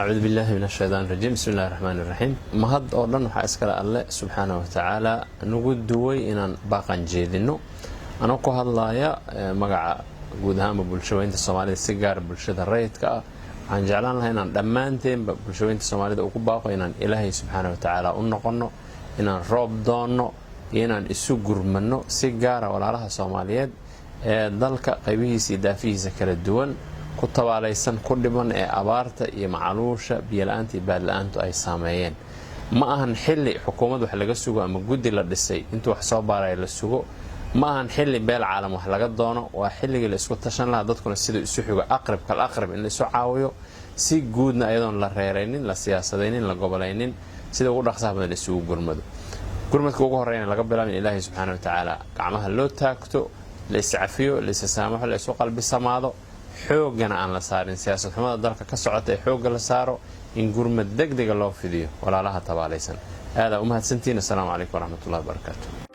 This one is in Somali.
أعوذ بالله من الشيطان الرجيم بسم الله الرحمن الرحيم مهد أوردن وحا إسكال الله سبحانه وتعالى نقول دوي إن باقان جيدينو أنا كو هادلايا مقع قودهام ببلشوينت الصومالية سيجار بلشدة الرئيتكا عن جعلان لها إنان دمانتين ببلشوينت الصومالية أكو باقو إنان إلهي سبحانه وتعالى أنقنو إنان روب دونو إنان إسو قرمنو سيجار ولا لها صوماليات دالك قيبيه سيدافيه زكال الدول ku tabaalaysan ku dhiban ee abaarta iyo macaluusha biyalaanta iyo baadlaantu ay saameeyeen ma ahan xilli xukuumad wax laga sugo ama guddi la dhisay intuu wax soo baaray la sugo ma ahan xilli beel caalam wax laga doono waa xilliga la isku tashan lahaa dadkuna sida isu xigo aqrab in la isu caawiyo si guudna ayadoon la reeraynin la siyaasadaynin la gobolaynin sida ugu dhaqsaha badan isugu gurmadka ugu horeeyna laga bilaabin ilaahay subxaanahu wa tacaala gacmaha loo taagto la iscafiyo la isaamaxo la isu qalbi samaado xoogana aan la saarin siyaasad xumada dalka ka socota ee xoogga la saaro in gurmad degdeg loo fidiyo walaalaha tabaalaysan aad u mahadsantiin. Assalaamu calaykum waraxmatullaahi wabarakaatuh.